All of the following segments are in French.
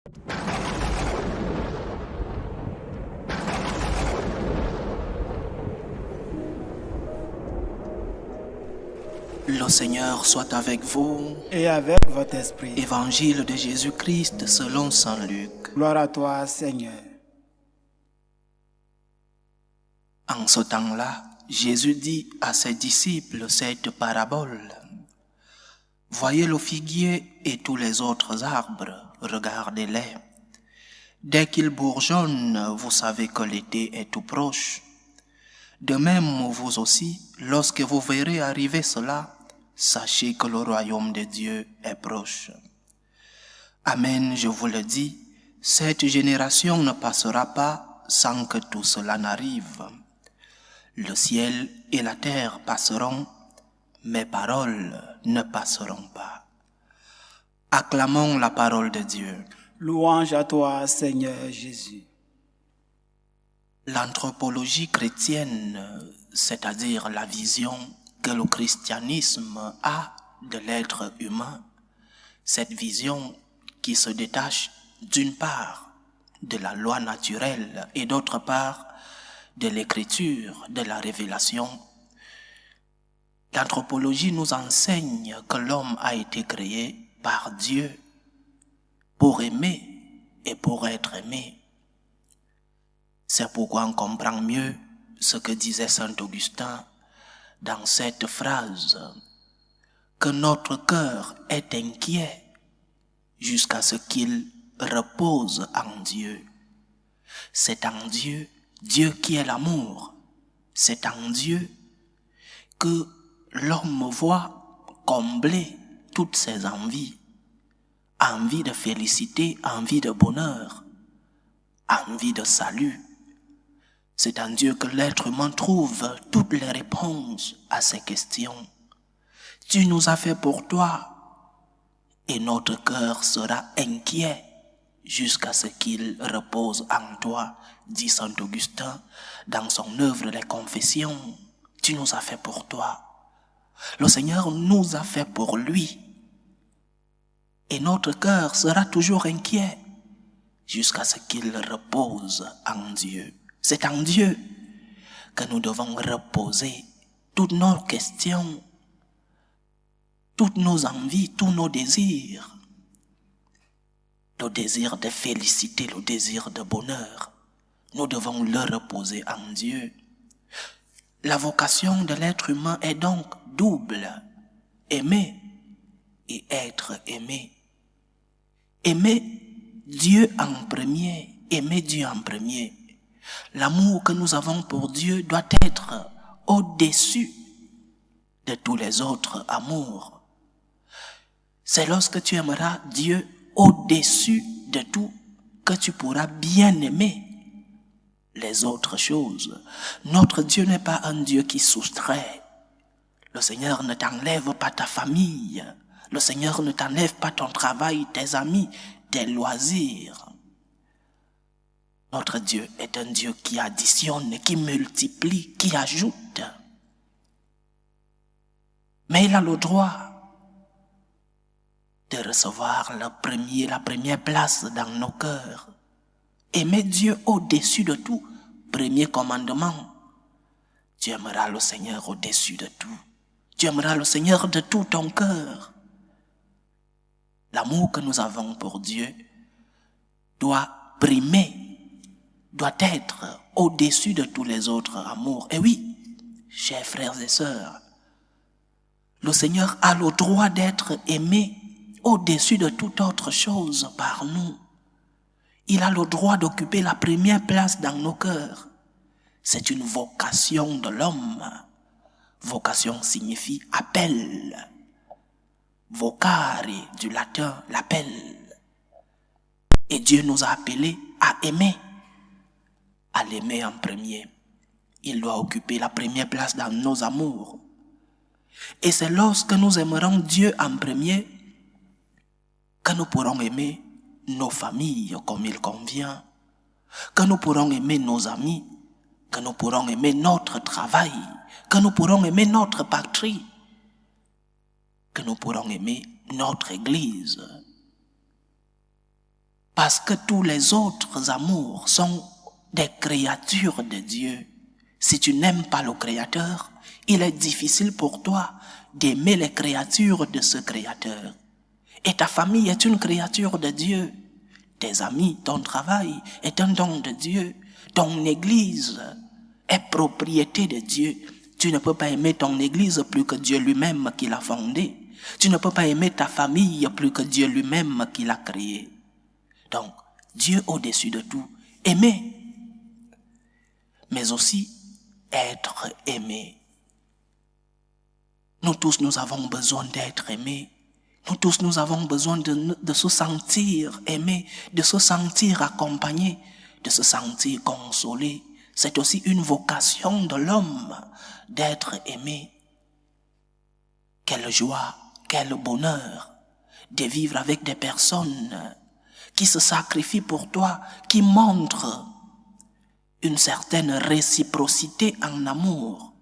Le Seigneur soit avec vous. Et avec votre esprit. Évangile de Jésus-Christ selon saint Luc. Gloire à toi, Seigneur. En ce temps-là, Jésus dit à ses disciples cette parabole. Voyez le figuier et tous les autres arbres, regardez-les. Dès qu'ils bourgeonnent, vous savez que l'été est tout proche. De même, vous aussi, lorsque vous verrez arriver cela, sachez que le royaume de Dieu est proche. Amen, je vous le dis, cette génération ne passera pas sans que tout cela n'arrive. Le ciel et la terre passeront, mes paroles ne passeront pas. Acclamons la parole de Dieu. Louange à toi, Seigneur Jésus. L'anthropologie chrétienne, c'est-à-dire la vision que le christianisme a de l'être humain, cette vision qui se détache d'une part de la loi naturelle et d'autre part de l'écriture, de la révélation. L'anthropologie nous enseigne que l'homme a été créé par Dieu pour aimer et pour être aimé. C'est pourquoi on comprend mieux ce que disait saint Augustin dans cette phrase, que notre cœur est inquiet jusqu'à ce qu'il repose en Dieu. C'est en Dieu, Dieu qui est l'amour, c'est en Dieu que l'homme voit combler toutes ses envies, envie de félicité, envie de bonheur, envie de salut. C'est en Dieu que l'être humain trouve toutes les réponses à ces questions. Tu nous as fait pour toi, et notre cœur sera inquiet jusqu'à ce qu'il repose en toi, dit saint Augustin dans son œuvre Les Confessions. Tu nous as fait pour toi. Le Seigneur nous a fait pour lui. Et notre cœur sera toujours inquiet jusqu'à ce qu'il repose en Dieu. C'est en Dieu que nous devons reposer toutes nos questions, toutes nos envies, tous nos désirs. Le désir de félicité, le désir de bonheur. Nous devons le reposer en Dieu. La vocation de l'être humain est donc double. Aimer et être aimé. Aimer Dieu en premier, aimer Dieu en premier. L'amour que nous avons pour Dieu doit être au-dessus de tous les autres amours. C'est lorsque tu aimeras Dieu au-dessus de tout que tu pourras bien aimer les autres choses. Notre Dieu n'est pas un Dieu qui soustrait. Le Seigneur ne t'enlève pas ta famille. Le Seigneur ne t'enlève pas ton travail, tes amis, tes loisirs. Notre Dieu est un Dieu qui additionne, qui multiplie, qui ajoute. Mais il a le droit de recevoir la première place dans nos cœurs. Aimer Dieu au-dessus de tout. Premier commandement. Tu aimeras le Seigneur au-dessus de tout. Tu aimeras le Seigneur de tout ton cœur. L'amour que nous avons pour Dieu doit primer, doit être au-dessus de tous les autres amours. Et oui, chers frères et sœurs, le Seigneur a le droit d'être aimé au-dessus de toute autre chose par nous. Il a le droit d'occuper la première place dans nos cœurs. C'est une vocation de l'homme. Vocation signifie appel. Vocare du latin, l'appel. Et Dieu nous a appelés à aimer. À l'aimer en premier. Il doit occuper la première place dans nos amours. Et c'est lorsque nous aimerons Dieu en premier que nous pourrons aimer nos familles comme il convient, que nous pourrons aimer nos amis, que nous pourrons aimer notre travail, que nous pourrons aimer notre patrie, que nous pourrons aimer notre Église. Parce que tous les autres amours sont des créatures de Dieu. Si tu n'aimes pas le Créateur, il est difficile pour toi d'aimer les créatures de ce Créateur. Et ta famille est une créature de Dieu. Tes amis, ton travail est un don de Dieu. Ton église est propriété de Dieu. Tu ne peux pas aimer ton église plus que Dieu lui-même qui l'a fondée. Tu ne peux pas aimer ta famille plus que Dieu lui-même qui l'a créée. Donc, Dieu au-dessus de tout, aimer, mais aussi être aimé. Nous tous, nous avons besoin d'être aimés. Nous tous, nous avons besoin de se sentir aimés, de se sentir accompagnés, de se sentir consolés. C'est aussi une vocation de l'homme d'être aimé. Quelle joie, quel bonheur de vivre avec des personnes qui se sacrifient pour toi, qui montrent une certaine réciprocité en amour.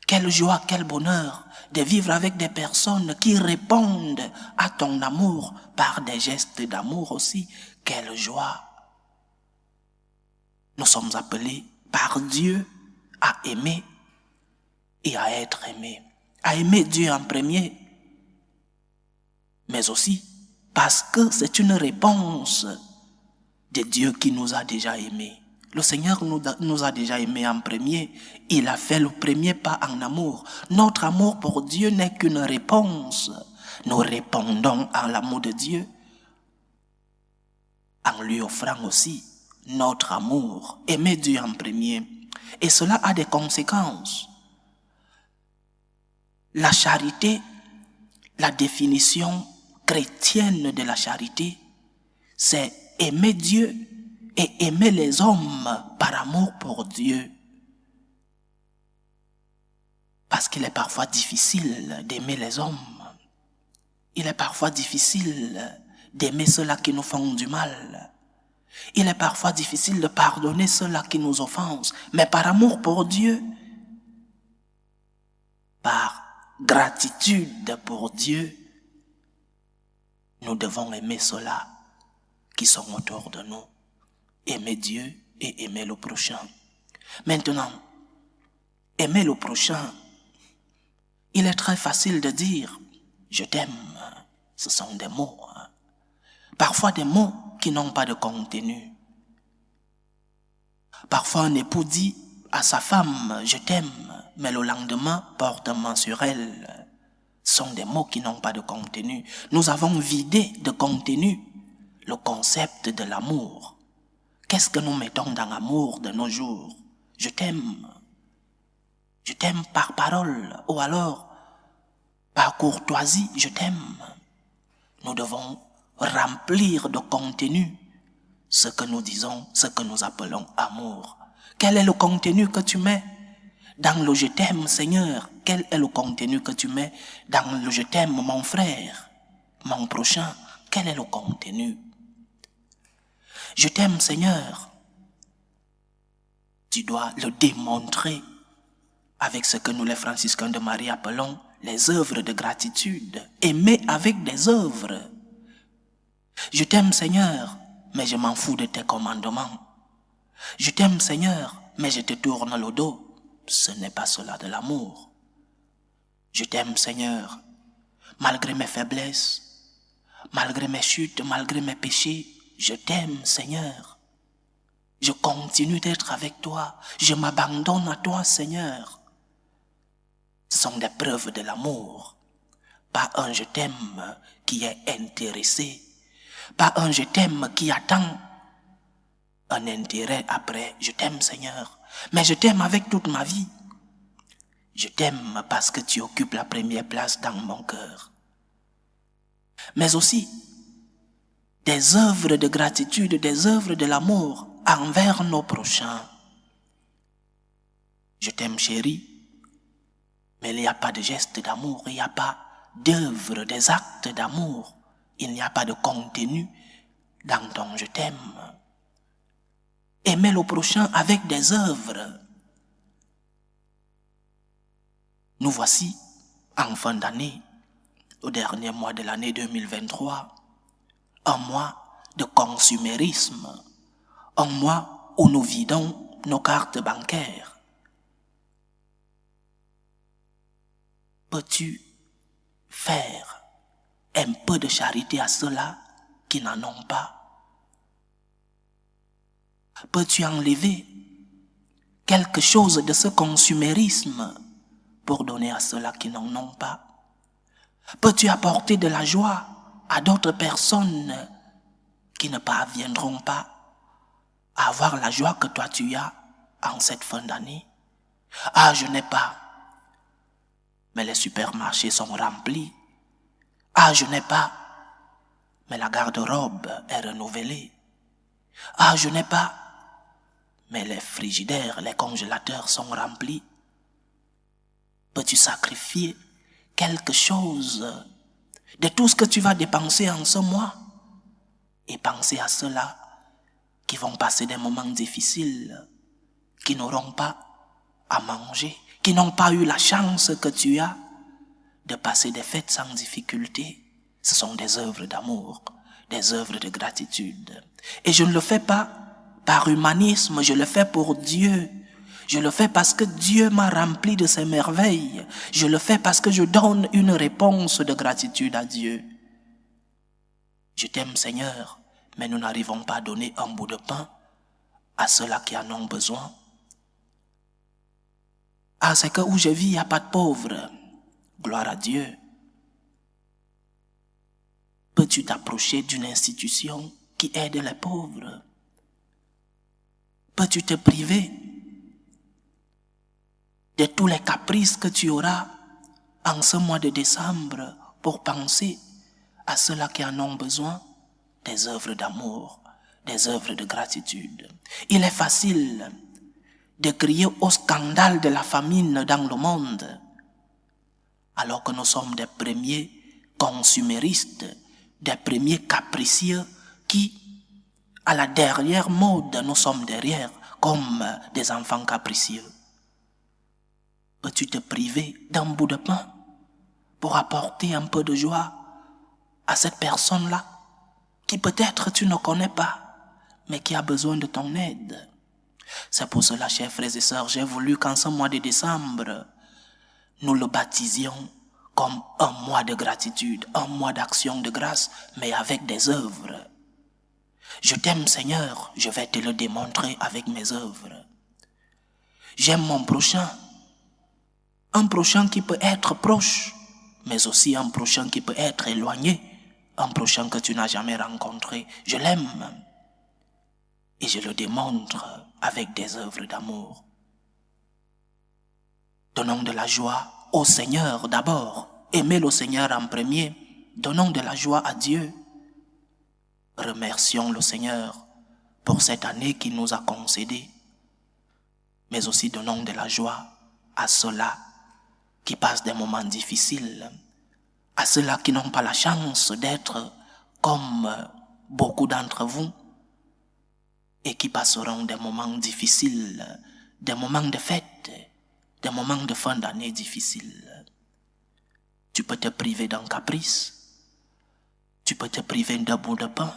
Quelle joie, quel bonheur de vivre avec des personnes qui répondent à ton amour par des gestes d'amour aussi. Quelle joie. Nous sommes appelés par Dieu à aimer et à être aimés. À aimer Dieu en premier, mais aussi parce que c'est une réponse de Dieu qui nous a déjà aimés. Le Seigneur nous a déjà aimés en premier. Il a fait le premier pas en amour. Notre amour pour Dieu n'est qu'une réponse. Nous répondons à l'amour de Dieu en lui offrant aussi notre amour. Aimer Dieu en premier. Et cela a des conséquences. La charité, la définition chrétienne de la charité, c'est aimer Dieu et aimer les hommes par amour pour Dieu. Parce qu'il est parfois difficile d'aimer les hommes. Il est parfois difficile d'aimer ceux-là qui nous font du mal. Il est parfois difficile de pardonner ceux-là qui nous offensent. Mais par amour pour Dieu, par gratitude pour Dieu, nous devons aimer ceux-là qui sont autour de nous. Aimer Dieu et aimer le prochain. Maintenant, aimer le prochain, il est très facile de dire « je t'aime ». Ce sont des mots. Parfois des mots qui n'ont pas de contenu. Parfois un époux dit à sa femme « je t'aime », mais le lendemain porte main sur elle. Ce sont des mots qui n'ont pas de contenu. Nous avons vidé de contenu le concept de l'amour. Qu'est-ce que nous mettons dans l'amour de nos jours? Je t'aime. Je t'aime par parole ou alors par courtoisie, je t'aime. Nous devons remplir de contenu ce que nous disons, ce que nous appelons amour. Quel est le contenu que tu mets dans le je t'aime, Seigneur? Quel est le contenu que tu mets dans le je t'aime, mon frère, mon prochain? Quel est le contenu? Je t'aime, Seigneur. Tu dois le démontrer avec ce que nous, les franciscains de Marie, appelons les œuvres de gratitude. Aimer avec des œuvres. Je t'aime, Seigneur, mais je m'en fous de tes commandements. Je t'aime, Seigneur, mais je te tourne le dos. Ce n'est pas cela de l'amour. Je t'aime, Seigneur, malgré mes faiblesses, malgré mes chutes, malgré mes péchés. Je t'aime, Seigneur. Je continue d'être avec toi. Je m'abandonne à toi, Seigneur. Ce sont des preuves de l'amour. Pas un je t'aime qui est intéressé. Pas un je t'aime qui attend un intérêt après. Je t'aime, Seigneur. Mais je t'aime avec toute ma vie. Je t'aime parce que tu occupes la première place dans mon cœur. Mais aussi des œuvres de gratitude, des œuvres de l'amour envers nos prochains. Je t'aime, chérie, mais il n'y a pas de geste d'amour, il n'y a pas d'œuvre, des actes d'amour. Il n'y a pas de contenu dans ton je t'aime. Aimer le prochain avec des œuvres. Nous voici, en fin d'année, au dernier mois de l'année 2023, un mois de consumérisme, un mois où nous vidons nos cartes bancaires. Peux-tu faire un peu de charité à ceux-là qui n'en ont pas? Peux-tu enlever quelque chose de ce consumérisme pour donner à ceux-là qui n'en ont pas? Peux-tu apporter de la joie à d'autres personnes qui ne parviendront pas à avoir la joie que toi tu as en cette fin d'année? Ah, je n'ai pas, mais les supermarchés sont remplis. Ah, je n'ai pas, mais la garde-robe est renouvelée. Ah, je n'ai pas, mais les frigidaires, les congélateurs sont remplis. Peux-tu sacrifier quelque chose de tout ce que tu vas dépenser en ce mois et penser à ceux-là qui vont passer des moments difficiles, qui n'auront pas à manger, qui n'ont pas eu la chance que tu as de passer des fêtes sans difficulté? Ce sont des œuvres d'amour, des œuvres de gratitude. Et je ne le fais pas par humanisme, je le fais pour Dieu. Je le fais parce que Dieu m'a rempli de ses merveilles. Je le fais parce que je donne une réponse de gratitude à Dieu. Je t'aime, Seigneur, mais nous n'arrivons pas à donner un bout de pain à ceux-là qui en ont besoin. Ah, c'est que où je vis, il n'y a pas de pauvres. Gloire à Dieu. Peux-tu t'approcher d'une institution qui aide les pauvres? Peux-tu te priver de tous les caprices que tu auras en ce mois de décembre pour penser à ceux-là qui en ont besoin? Des œuvres d'amour, des œuvres de gratitude. Il est facile de crier au scandale de la famine dans le monde, alors que nous sommes des premiers consuméristes, des premiers capricieux qui, à la dernière mode, nous sommes derrière comme des enfants capricieux. Peux-tu te priver d'un bout de pain pour apporter un peu de joie à cette personne-là qui peut-être tu ne connais pas, mais qui a besoin de ton aide? C'est pour cela, chers frères et sœurs, j'ai voulu qu'en ce mois de décembre, nous le baptisions comme un mois de gratitude, un mois d'action de grâce, mais avec des œuvres. Je t'aime, Seigneur, je vais te le démontrer avec mes œuvres. J'aime mon prochain, un prochain qui peut être proche, mais aussi un prochain qui peut être éloigné, un prochain que tu n'as jamais rencontré. Je l'aime et je le démontre avec des œuvres d'amour. Donnons de la joie au Seigneur d'abord. Aimez le Seigneur en premier. Donnons de la joie à Dieu. Remercions le Seigneur pour cette année qu'il nous a concédée. Mais aussi donnons de la joie à ceux-là qui passent des moments difficiles, à ceux-là qui n'ont pas la chance d'être comme beaucoup d'entre vous et qui passeront des moments difficiles, des moments de fête, des moments de fin d'année difficiles. Tu peux te priver d'un caprice, tu peux te priver d'un bout de pain,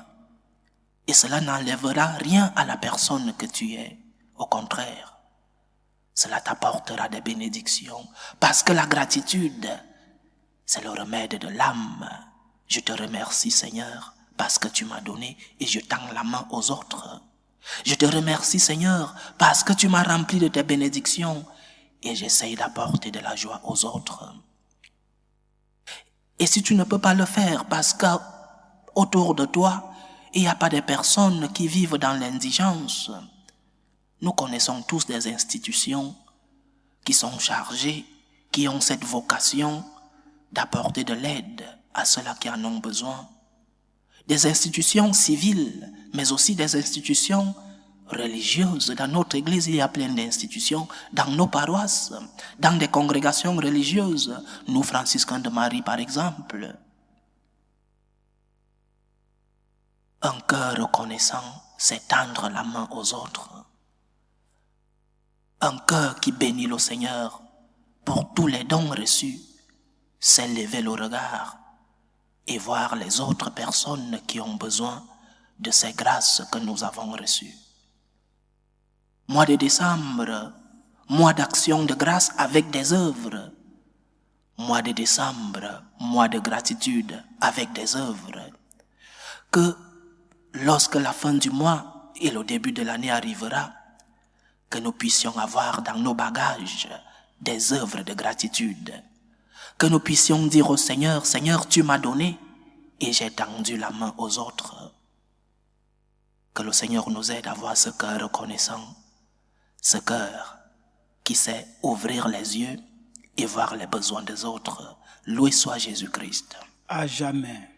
et cela n'enlèvera rien à la personne que tu es. Au contraire, cela t'apportera des bénédictions, parce que la gratitude, c'est le remède de l'âme. Je te remercie, Seigneur, parce que tu m'as donné et je tends la main aux autres. Je te remercie, Seigneur, parce que tu m'as rempli de tes bénédictions et j'essaye d'apporter de la joie aux autres. Et si tu ne peux pas le faire parce qu'autour de toi, il n'y a pas de personnes qui vivent dans l'indigence, nous connaissons tous des institutions qui sont chargées, qui ont cette vocation d'apporter de l'aide à ceux-là qui en ont besoin. Des institutions civiles, mais aussi des institutions religieuses. Dans notre église, il y a plein d'institutions. Dans nos paroisses, dans des congrégations religieuses, nous, franciscains de Marie, par exemple. Un cœur reconnaissant, c'est tendre la main aux autres. Un cœur qui bénit le Seigneur pour tous les dons reçus, c'est lever le regard et voir les autres personnes qui ont besoin de ces grâces que nous avons reçues. Mois de décembre, mois d'action de grâce avec des œuvres. Mois de décembre, mois de gratitude avec des œuvres. Que lorsque la fin du mois et le début de l'année arrivera, que nous puissions avoir dans nos bagages des œuvres de gratitude. Que nous puissions dire au Seigneur, Seigneur, tu m'as donné et j'ai tendu la main aux autres. Que le Seigneur nous aide à avoir ce cœur reconnaissant, ce cœur qui sait ouvrir les yeux et voir les besoins des autres. Loué soit Jésus-Christ. À jamais.